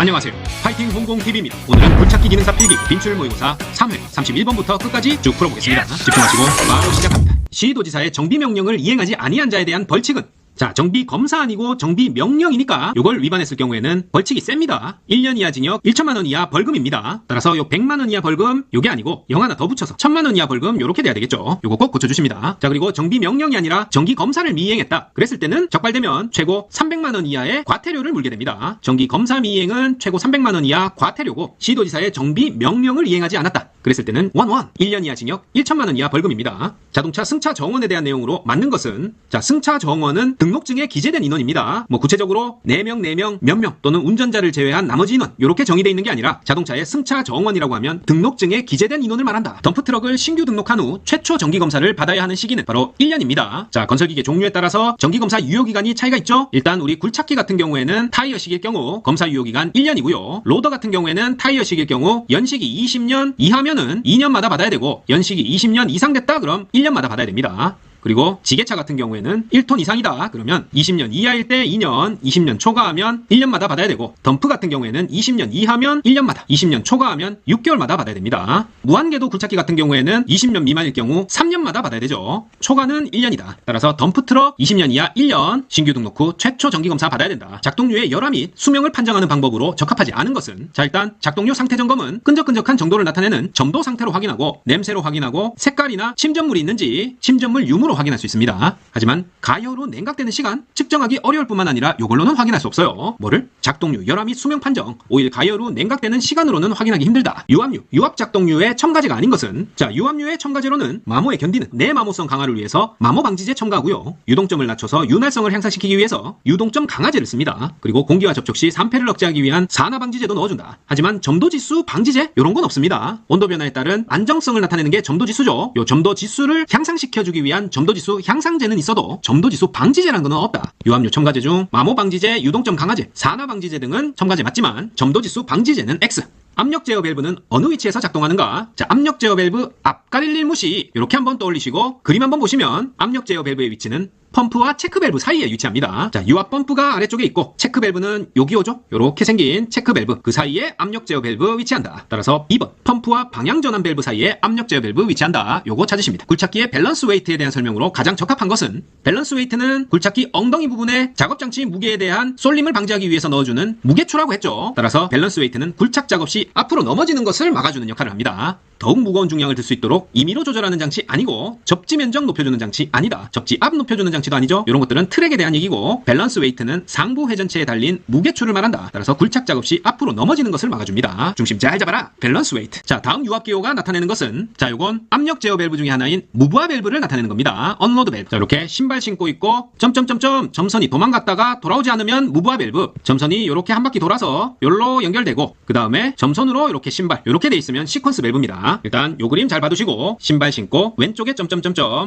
안녕하세요. 파이팅 홍공TV입니다. 오늘은 굴착기 기능사 필기 빈출 모의고사 3회 31번부터 끝까지 쭉 풀어보겠습니다. 집중하시고 바로 시작합니다. 시도지사의 정비명령을 이행하지 아니한 자에 대한 벌칙은, 자, 정비 검사 아니고 정비 명령이니까 요걸 위반했을 경우에는 벌칙이 셉니다. 1년 이하 징역, 1천만 원 이하 벌금입니다. 따라서 요 100만 원 이하 벌금 요게 아니고 0 하나 더 붙여서 1000만 원 이하 벌금 요렇게 돼야 되겠죠. 요거 꼭 고쳐주십니다. 자, 그리고 정비 명령이 아니라 정기 검사를 미이행했다. 그랬을 때는 적발되면 최고 300만 원 이하의 과태료를 물게 됩니다. 정기 검사 미이행은 최고 300만 원 이하 과태료고, 시도지사의 정비 명령을 이행하지 않았다. 그랬을 때는 1년 이하 징역, 1천만 원 이하 벌금입니다. 자동차 승차 정원에 대한 내용으로 맞는 것은, 자, 승차 정원은 등록증에 기재된 인원입니다. 뭐 구체적으로 4명, 몇 명 또는 운전자를 제외한 나머지 인원 요렇게 정의되어 있는 게 아니라, 자동차의 승차 정원이라고 하면 등록증에 기재된 인원을 말한다. 덤프트럭을 신규 등록한 후 최초 정기검사를 받아야 하는 시기는 바로 1년입니다. 자, 건설기계 종류에 따라서 정기검사 유효기간이 차이가 있죠. 일단 우리 굴착기 같은 경우에는 타이어식일 경우 검사 유효기간 1년이고요. 로더 같은 경우에는 타이어식일 경우 연식이 20년 이하면은 2년마다 받아야 되고, 연식이 20년 이상 됐다 그럼 1년마다 받아야 됩니다. 그리고 지게차 같은 경우에는 1톤 이상이다 그러면 20년 이하일 때 2년, 20년 초과하면 1년마다 받아야 되고, 덤프 같은 경우에는 20년 이하면 1년마다, 20년 초과하면 6개월마다 받아야 됩니다. 무한궤도 굴착기 같은 경우에는 20년 미만일 경우 3년마다 받아야 되죠. 초과는 1년이다. 따라서 덤프트럭 20년 이하 1년, 신규 등록 후 최초 정기검사 받아야 된다. 작동료의 열화 및 수명을 판정하는 방법으로 적합하지 않은 것은, 자, 일단 작동료 상태 점검은 끈적끈적한 정도를 나타내는 점도 상태로 확인하고, 냄새로 확인하고, 색깔이나 침전물이 있는지 침전물 유무로 확인할 수 있습니다. 하지만 가열후 냉각되는 시간 측정하기 어려울 뿐만 아니라 이걸로는 확인할 수 없어요. 뭐를? 작동류, 열화 및 수명 판정, 오일 가열 후 냉각되는 시간으로는 확인하기 힘들다. 유압류, 유압 작동류의 첨가제가 아닌 것은, 자, 유압류의 첨가제로는 마모에 견디는 내마모성 강화를 위해서 마모 방지제 첨가하고요. 유동점을 낮춰서 윤활성을 향상시키기 위해서 유동점 강화제를 씁니다. 그리고 공기와 접촉 시 산패를 억제하기 위한 산화 방지제도 넣어준다. 하지만 점도지수 방지제 이런 건 없습니다. 온도 변화에 따른 안정성을 나타내는 게 점도지수죠. 요 점도지수를 향상시켜주기 위한 점도지수 향상제는 있어도 점도지수 방지제라는 건 없다. 유압류 첨가제 중 마모 방지제, 유동점 강화제, 산화 방지제 등은 첨가제 맞지만 점도지수 방지제는 X. 압력 제어 밸브는 어느 위치에서 작동하는가? 자, 압력 제어 밸브 앞 가릴 일 무시 이렇게 한번 떠올리시고 그림 한번 보시면 압력 제어 밸브의 위치는 펌프와 체크 밸브 사이에 위치합니다. 자, 유압 펌프가 아래쪽에 있고 체크 밸브는 여기 오죠? 요렇게 생긴 체크 밸브 그 사이에 압력 제어 밸브 위치한다. 따라서 2번 펌프와 방향 전환 밸브 사이에 압력 제어 밸브 위치한다. 요거 찾으십니다. 굴착기의 밸런스 웨이트에 대한 설명으로 가장 적합한 것은, 밸런스 웨이트는 굴착기 엉덩이 부분에 작업장치 무게에 대한 쏠림을 방지하기 위해서 넣어주는 무게추라고 했죠. 따라서 밸런스 웨이트는 굴착 작업 시 앞으로 넘어지는 것을 막아주는 역할을 합니다. 더욱 무거운 중량을 들 수 있도록 임의로 조절하는 장치 아니고, 접지 면적 높여주는 장치 아니다. 접지 앞 높여주는 장치도 아니죠. 이런 것들은 트랙에 대한 얘기고, 밸런스 웨이트는 상부 회전체에 달린 무게추를 말한다. 따라서 굴착 작업 시 앞으로 넘어지는 것을 막아줍니다. 중심 잘 잡아라. 밸런스 웨이트. 자, 다음 유압기호가 나타내는 것은, 자, 요건 압력 제어 밸브 중에 하나인 무브화 밸브를 나타내는 겁니다. 언로드 밸브. 자, 이렇게 신발 신고 있고 점선이 도망갔다가 돌아오지 않으면 무브화 밸브. 점선이 이렇게 한 바퀴 돌아서 요로 연결되고, 그 다음에 점선으로 이렇게 신발 이렇게 돼 있으면 시퀀스 밸브입니다. 일단 요 그림 잘 봐두시고, 신발 신고 왼쪽에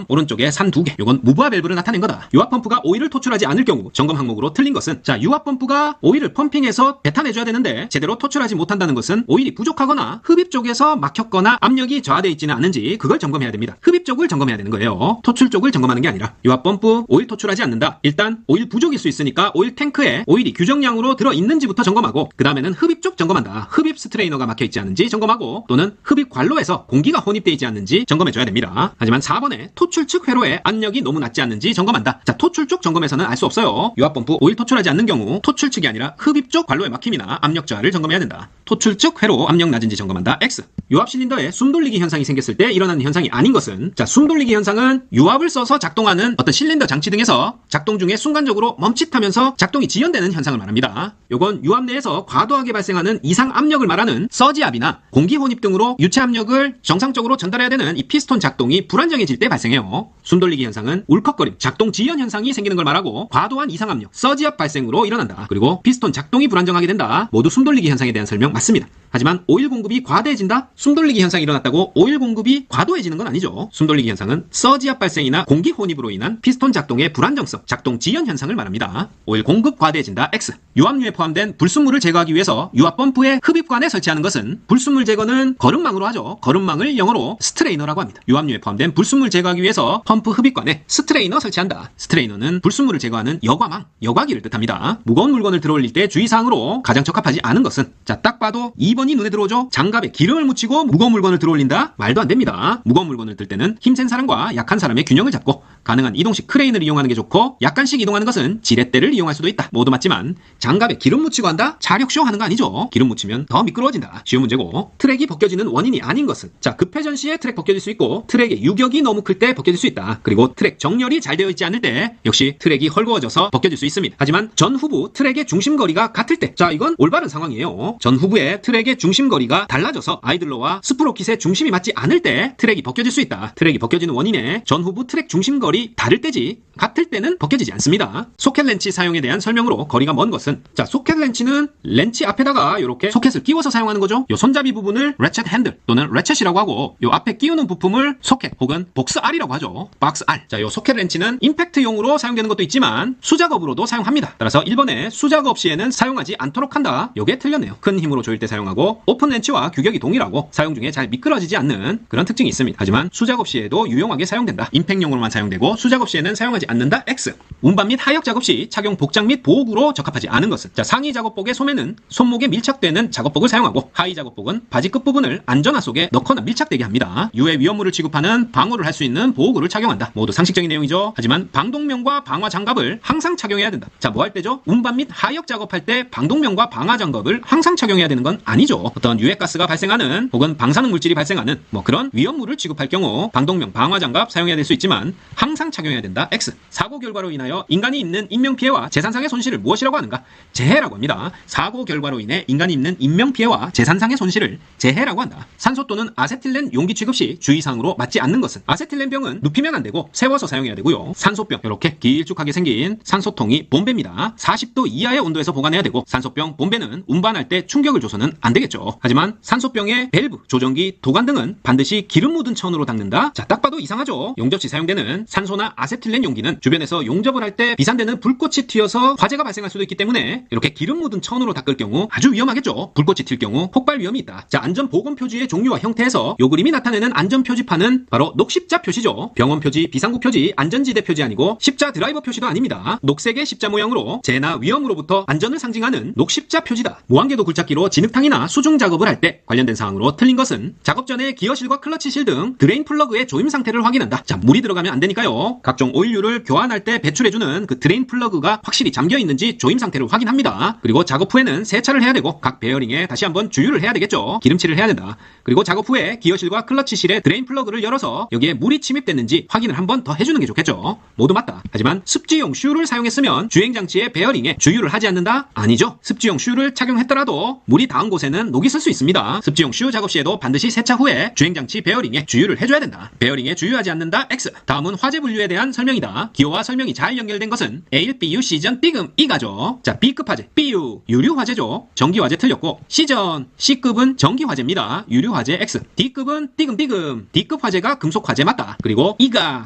오른쪽에 산 2개, 요건 무브화 밸브를 나타낸 거다. 유압 펌프가 오일을 토출하지 않을 경우 점검 항목으로 틀린 것은, 자, 유압 펌프가 오일을 펌핑해서 뱉어내줘야 되는데 제대로 토출하지 못한다는 것은 오일이 부족하거나 흡입 쪽에서 막혔거나 압력이 저하되어 있지는 않은지 그걸 점검해야 됩니다. 흡입 쪽을 점검해야 되는 거예요. 토출 쪽을 점검하는 게 아니라. 유압 펌프 오일 토출하지 않는다. 일단 오일 부족일 수 있으니까 오일 탱크에 오일이 규정량으로 들어있는지부터 점검하고, 그 다음에는 흡입 쪽 점검한다. 흡입 스트레이너가 막혀있지 않은지 점검하고, 또는 흡입 관로에서 공기가 혼입되어 있지 않는지 점검해줘야 됩니다. 하지만 4번에 토출 측 회로에 압력이 너무 낮지 않는지 점검한다. 자, 토출 쪽 점검에서는 알 수 없어요. 유압 펌프 오일 토출하지 않는 경우 토출 측이 아니라 흡입 쪽 관로의 막힘이나 압력 저하를 점검해야 된다. 토출 측 회로 압력 낮은지 점검한다. X. 유압 실린더에 숨 돌리기 현상이 생겼을 때 일어나는 현상이 아닌 것은, 자, 숨 돌리기 현상은 유압을 써서 작동하는 어떤 실린더 장치 등에서 작동 중에 순간적으로 멈칫하면서 작동이 지연되는 현상을 말합니다. 요건 유압 내에서 과도하게 발생하는 이상 압력을 말하는 서지압이나 공기 혼입 등으로 유체 압력을 정상적으로 전달해야 되는 이 피스톤 작동이 불안정해질 때 발생해요. 숨 돌리기 현상은 울컥거림, 작동 지연 현상이 생기는 걸 말하고, 과도한 이상 압력, 서지압 발생으로 일어난다. 그리고 피스톤 작동이 불안정하게 된다. 모두 숨 돌리기 현상에 대한 설명 맞습니다. 하지만 오일 공급이 과대해진다? 숨 돌리기 현상이 일어났다고 오일 공급이 과도해지는 건 아니죠. 숨 돌리기 현상은 서지압 발생이나 공기 혼입으로 인한 피스톤 작동의 불안정성, 작동 지연 현상을 말합니다. 오일 공급 과대해진다. X. 유압류에 포함된 불순물을 제거하기 위해서 유압 펌프의 흡입관에 설치하는 것은, 불순물 제거는 거름망으로 하죠. 그래서 거름망을 영어로 스트레이너라고 합니다. 유압류에 포함된 불순물 제거하기 위해서 펌프 흡입관에 스트레이너 설치한다. 스트레이너는 불순물을 제거하는 여과망, 여과기를 뜻합니다. 무거운 물건을 들어올릴 때 주의사항으로 가장 적합하지 않은 것은, 자, 딱 봐도 2번이 눈에 들어오죠? 장갑에 기름을 묻히고 무거운 물건을 들어올린다? 말도 안 됩니다. 무거운 물건을 들 때는 힘센 사람과 약한 사람의 균형을 잡고 가능한 이동식 크레인을 이용하는 게 좋고, 약간씩 이동하는 것은 지렛대를 이용할 수도 있다. 모두 맞지만 장갑에 기름 묻히고 한다? 자력쇼 하는 거 아니죠? 기름 묻히면 더 미끄러워진다. 쉬운 문제고, 트랙이 벗겨지는 원인이 아닌 것은, 자, 급회전 시에 트랙 벗겨질 수 있고, 트랙의 유격이 너무 클 때 벗겨질 수 있다. 그리고 트랙 정렬이 잘 되어 있지 않을 때 역시 트랙이 헐거워져서 벗겨질 수 있습니다. 하지만 전후부 트랙의 중심거리가 같을 때, 자, 이건 올바른 상황이에요. 전후부의 트랙의 중심거리가 달라져서 아이들러와 스프로킷의 중심이 맞지 않을 때 트랙이 벗겨질 수 있다. 트랙이 벗겨지는 원인에 전후부 트랙 중심거리 다를 때지 같을 때는 벗겨지지 않습니다. 소켓 렌치 사용에 대한 설명으로 거리가 먼 것은, 자, 소켓 렌치는 렌치 앞에다가 이렇게 소켓을 끼워서 사용하는 거죠. 요 손잡이 부분을 레쳇 핸들 또는 레쳇이라고 하고, 요 앞에 끼우는 부품을 소켓 혹은 복스 R이라고 하죠. 박스 R. 자, 요 소켓 렌치는 임팩트용으로 사용되는 것도 있지만 수작업으로도 사용합니다. 따라서 1번에 수작업 시에는 사용하지 않도록 한다. 요게 틀렸네요. 큰 힘으로 조일 때 사용하고, 오픈 렌치와 규격이 동일하고 사용 중에 잘 미끄러지지 않는 그런 특징이 있습니다. 하지만 수작업 시에도 유용하게 사용된다. 임팩용으로만 사용되고 수작업 시에는 사용하지 않는다. X. 운반 및 하역 작업 시 착용 복장 및 보호구로 적합하지 않은 것은, 자, 상의 작업복의 소매는 손목에 밀착되는 작업복을 사용하고, 하의 작업복은 바지 끝부분을 안전화 속에 넣거나 밀착되게 합니다. 유해 위험물을 취급하는 방어를 할 수 있는 보호구를 착용한다. 모두 상식적인 내용이죠. 하지만 방독면과 방화 장갑을 항상 착용해야 된다. 자, 뭐 할 때죠? 운반 및 하역 작업할 때 방독면과 방화 장갑을 항상 착용해야 되는 건 아니죠. 어떤 유해가스가 발생하는 혹은 방사능 물질이 발생하는 뭐 그런 위험물을 취급할 경우 방독면, 방화 장갑 사용해야 될 수 있지만 항상 착용해야 된다. X. 사고 결과로 인하여 인간이 입는 인명피해와 재산상의 손실을 무엇이라고 하는가? 재해라고 합니다. 사고 결과로 인해 인간이 입는 인명피해와 재산상의 손실을 재해라고 한다. 산소 또는 아세틸렌 용기 취급 시 주의사항으로 맞지 않는 것은, 아세틸렌 병은 눕히면 안 되고 세워서 사용해야 되고요. 산소병, 이렇게 길쭉하게 생긴 산소통이 본배입니다. 40도 이하의 온도에서 보관해야 되고, 산소병 본배는 운반할 때 충격을 줘서는 안 되겠죠. 하지만 산소병의 밸브, 조정기, 도관 등은 반드시 기름 묻은 천으로 닦는다? 자, 딱 봐도 이상하죠? 용접 시 사용되는 산소나 아세틸렌 용기는 주변에서 용접을 할 때 비산되는 불꽃이 튀어서 화재가 발생할 수도 있기 때문에 이렇게 기름 묻은 천으로 닦을 경우 아주 위험하겠죠. 불꽃이 튈 경우 폭발 위험이 있다. 자, 안전보건 표지의 종류와 형태에서 요 그림이 나타내는 안전표지판은 바로 녹십자 표시죠. 병원 표지, 비상구 표지, 안전지대 표지 아니고 십자 드라이버 표시도 아닙니다. 녹색의 십자 모양으로 재나 위험으로부터 안전을 상징하는 녹십자 표지다. 무한궤도 굴착기로 진흙탕이나 수중 작업을 할 때 관련된 사항으로 틀린 것은, 작업 전에 기어실과 클러치실 등 드레인 플러그의 조임 상태를 확인한다. 자, 물이 들어가면 안 되니까요. 각종 오일류를 교환할 때 배출해주는 그 드레인 플러그가 확실히 잠겨 있는지 조임 상태를 확인합니다. 그리고 작업 후에는 세차를 해야 되고 각 베어링에 다시 한번 주유를 해야 되겠죠. 기름칠을 해야 된다. 그리고 작업 후에 기어실과 클러치실의 드레인 플러그를 열어서 여기에 물이 침입됐는지 확인을 한번 더 해주는 게 좋겠죠. 모두 맞다. 하지만 습지용 슈를 사용했으면 주행장치의 베어링에 주유를 하지 않는다? 아니죠. 습지용 슈를 착용했더라도 물이 닿은 곳에는 녹이 쓸 수 있습니다. 습지용 슈 작업 시에도 반드시 세차 후에 주행장치 베어링에 주유를 해줘야 된다. 베어링에 주유하지 않는다? X. 다음은 화재 분류에 대한 설명이다. 기호와 설명이 잘 연결된 것은 A1, BU, C전, B금, E가죠. 자, B급 화재, BU, 유류 화재죠. 전기 화재 틀렸고, C전, C급은 전기 화재입니다. 유류 화재 X. D급은 D금, B금, D급 화재가 금속 화재 맞다. 그리고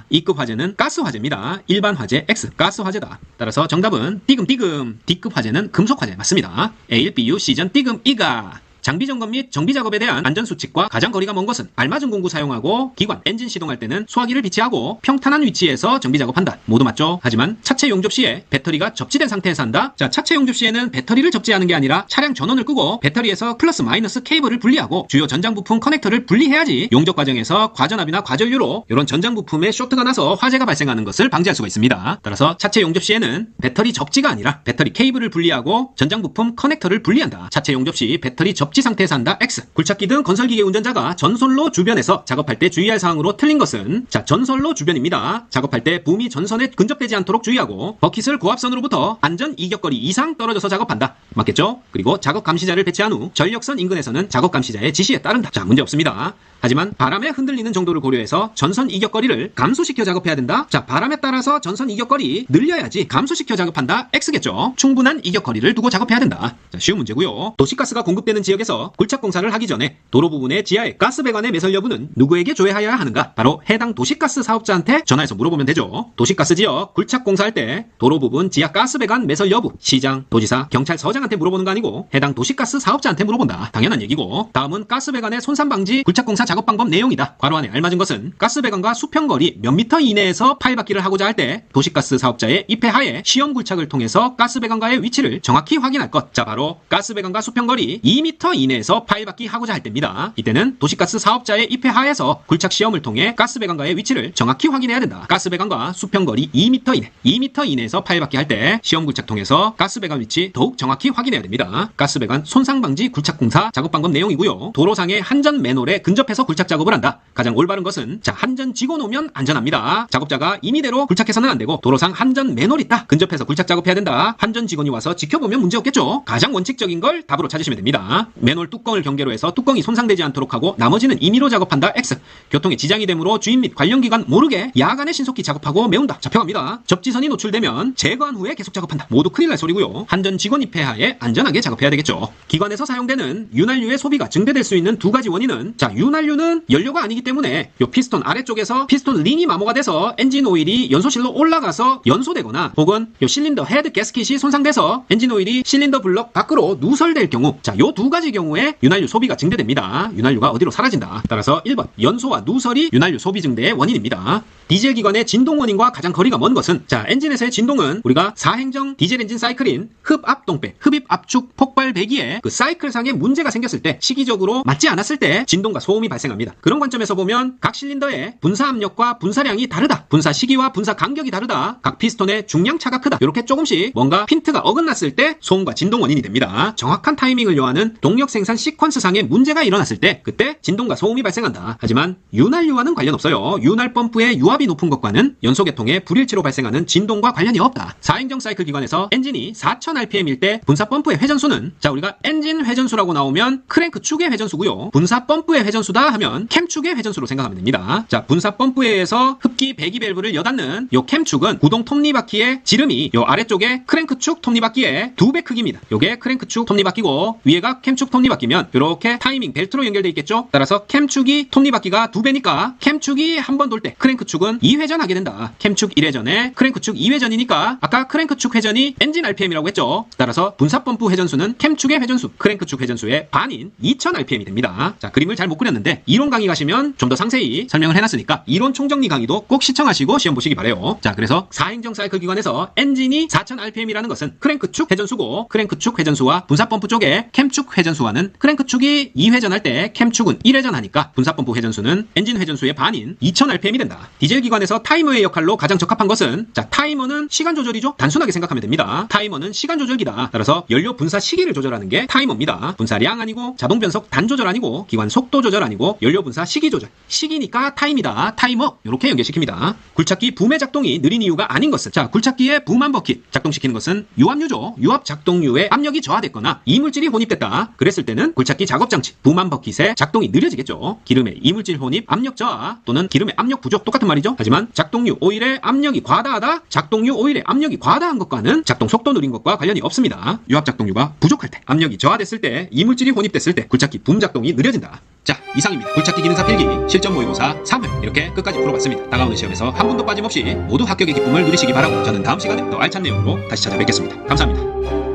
E급 화재는 가스 화재입니다. 일반 화재 X, 가스 화재다. 따라서 정답은 D금, D급 화재는 금속 화재 맞습니다. A1, BU, C전, D금, E가. 장비 점검 및 정비 작업에 대한 안전수칙과 가장 거리가 먼 것은, 알맞은 공구 사용하고 기관, 엔진 시동할 때는 소화기를 비치하고 평탄한 위치에서 정비 작업한다. 모두 맞죠? 하지만 차체 용접 시에 배터리가 접지된 상태에서 한다? 자, 차체 용접 시에는 배터리를 접지하는 게 아니라 차량 전원을 끄고 배터리에서 플러스 마이너스 케이블을 분리하고 주요 전장 부품 커넥터를 분리해야지 용접 과정에서 과전압이나 과전류로 이런 전장 부품에 쇼트가 나서 화재가 발생하는 것을 방지할 수가 있습니다. 따라서 차체 용접 시에는 배터리 접지가 아니라 배터리 케이블을 분리하고 전장 부품 커넥터를 분리한다. 차체 용접 시 배터리 접지 상태에서 한다. X. 굴착기 등 건설기계 운전자가 전선로 주변에서 작업할 때 주의할 사항으로 틀린 것은, 자, 전선로 주변입니다. 작업할 때 붐이 전선에 근접되지 않도록 주의하고, 버킷을 고압선으로부터 안전 이격거리 이상 떨어져서 작업한다. 맞겠죠? 그리고 작업 감시자를 배치한 후 전력선 인근에서는 작업 감시자의 지시에 따른다. 자, 문제 없습니다. 하지만 바람에 흔들리는 정도를 고려해서 전선 이격거리를 감소시켜 작업해야 된다. 자, 바람에 따라서 전선 이격거리 늘려야지 감소시켜 작업한다. X겠죠? 충분한 이격거리를 두고 작업해야 된다. 자, 쉬운 문제고요. 도시가스가 공급되는 지역에 지역에서 굴착공사를 하기 전에 도로 부분의 지하의 가스배관의 매설 여부는 누구에게 조회하여야 하는가? 바로 해당 도시가스 사업자한테 전화해서 물어보면 되죠. 도시가스 지역 굴착공사할 때 도로 부분 지하 가스배관 매설 여부 시장, 도지사, 경찰서장한테 물어보는 거 아니고 해당 도시가스 사업자한테 물어본다. 당연한 얘기고, 다음은 가스배관의 손상방지 굴착공사 작업 방법 내용이다. 괄호 안에 알맞은 것은 가스배관과 수평거리 몇 미터 이내에서 파일 받기를 하고자 할 때 도시가스 사업자의 입회하에 시험 굴착을 통해서 가스배관과의 위치를 정확히 확인할 것. 자, 바로 가스배관과 수평거리 2m 이내에서 파일 받기 하고자 할 때입니다. 이때는 도시가스 사업자의 입회하에서 굴착 시험을 통해 가스배관과의 위치를 정확히 확인해야 된다. 가스배관과 수평거리 2m 이내, 2m 이내에서 파일 받기 할 때 시험 굴착 통해서 가스배관 위치 더욱 정확히 확인해야 됩니다. 가스배관 손상방지 굴착공사 작업 방법 내용이고요. 도로상의 한전 맨홀에 근접해서 굴착 작업을 한다. 가장 올바른 것은 자, 한전 지고 놓으면 안전합니다. 작업자가 임의대로 굴착해서는 안 되고 도로상 한전 맨홀 있다. 근접해서 굴착 작업해야 된다. 한전 직원이 와서 지켜보면 문제 없겠죠. 가장 원칙적인 걸 답으로 찾으시면 됩니다. 맨홀 뚜껑을 경계로 해서 뚜껑이 손상되지 않도록 하고 나머지는 임의로 작업한다. X. 교통에 지장이 되므로 주인 및 관련 기관 모르게 야간에 신속히 작업하고 메운다. 잡혀갑니다. 접지선이 노출되면 제거한 후에 계속 작업한다. 모두 큰일 날 소리고요. 한전 직원 입회하에 안전하게 작업해야 되겠죠. 기관에서 사용되는 윤활유의 소비가 증대될 수 있는 두 가지 원인은 자, 윤활유는 연료가 아니기 때문에 요 피스톤 아래쪽에서 피스톤 링이 마모가 돼서 엔진 오일이 연소실로 올라가서 연소되거나 혹은 요 실린더 헤드 가스킷이 손상돼서 엔진 오일이 실린더 블럭 밖으로 누설될 경우, 자, 요 두 가지 경우에 윤활유 소비가 증대됩니다. 윤활유가 어디로 사라진다. 따라서 1번 연소와 누설이 윤활유 소비 증대의 원인입니다. 디젤 기관의 진동 원인과 가장 거리가 먼 것은 자, 엔진에서의 진동은 우리가 사행정 디젤 엔진 사이클인 흡압동배, 흡입 압축 폭발 배기에 그 사이클상에 문제가 생겼을 때 시기적으로 맞지 않았을 때 진동과 소음이 발생합니다. 그런 관점에서 보면 각 실린더의 분사 압력과 분사량이 다르다. 분사 시기와 분사 간격이 다르다. 각 피스톤의 중량 차가 크다. 이렇게 조금씩 뭔가 핀트가 어긋났을 때 소음과 진동 원인이 됩니다. 정확한 타이밍을 요하는 동력 생산 시퀀스상의 문제가 일어났을 때 그때 진동과 소음이 발생한다. 하지만 윤활유와는 관련 없어요. 윤활 펌프의 유압이 높은 것과는 연소계통의 불일치로 발생하는 진동과 관련이 없다. 사행정 사이클 기관에서 엔진이 4000rpm일 때 분사 펌프의 회전수는 자, 우리가 엔진 회전수라고 나오면 크랭크 축의 회전수고요. 분사 펌프의 회전수다 하면 캠 축의 회전수로 생각하면 됩니다. 자, 분사 펌프에 의해서 흡기 배기 밸브를 여닫는 요 캠 축은 구동 톱니바퀴의 지름이 요 아래쪽에 크랭크 축 톱니바퀴의 2배 크기입니다. 요게 크랭크 축 톱니바퀴고 위에가 캠 축 톱니바퀴면 이렇게 타이밍 벨트로 연결되어 있겠죠. 따라서 캠 축이 톱니바퀴가 2배니까 캠 축이 한 번 돌 때 크랭크 축은 2회전 하게 된다. 캠 축 1회전에 크랭크 축 2회전이니까 아까 크랭크 축 회전이 엔진 RPM이라고 했죠. 따라서 분사 펌프 회전수는 캠 축의 회전수, 크랭크 축 회전수의 반인 2000rpm이 됩니다. 자, 그림을 잘 못 그렸는데 이론 강의 가시면 좀 더 상세히 설명을 해놨으니까 이론 총정리 강의도 꼭 시청하시고 시험 보시기 바래요. 자, 그래서 사행정 사이클 기관에서 엔진이 4000rpm이라는 것은 크랭크 축 회전수고 크랭크 축 회전수와 분사 펌프 쪽에 캠 축 회전수와는 크랭크 축이 2회전 할 때 캠 축은 1회전 하니까 분사 펌프 회전수는 엔진 회전수의 반인 2000rpm이 된다. 디젤 기관에서 타이머의 역할로 가장 적합한 것은 자, 타이머는 시간 조절이죠. 단순하게 생각하면 됩니다. 타이머는 시간 조절기다. 따라서 연료 분사 시기를 조절하는 게 타이머입니다. 분사량 아니고 자동 변속 단 조절 아니고 기관 속도 조절 아니고 연료 분사 시기 조절. 시기니까 타임이다. 타이머. 이렇게 연결시킵니다. 굴착기 붐의 작동이 느린 이유가 아닌 것은 자, 굴착기의 붐한 버킷 작동시키는 것은 유압유죠. 유압 작동유의 압력이 저하됐거나 이물질이 혼입됐다. 그랬을 때는 굴착기 작업장치 붐한 버킷의 작동이 느려지겠죠. 기름의 이물질 혼입, 압력 저하 또는 기름의 압력 부족 똑같은 말이죠. 하지만 작동유 오일의 압력이 과다하다. 작동유 오일의 압력이 과다한 것과는 작동 속도 느린 것과 관련이 없습니다. 유압 작동유가 부족할 때, 압력이 저하됐을 때, 이물질이 혼입됐을 때 굴착기 붐 작동이 느려진다. 자, 이상입니다. 굴착기 기능사 필기 실전 모의고사 3회 이렇게 끝까지 풀어봤습니다. 다가오는 시험에서 한 분도 빠짐없이 모두 합격의 기쁨을 누리시기 바라고 저는 다음 시간에 더 알찬 내용으로 다시 찾아뵙겠습니다. 감사합니다.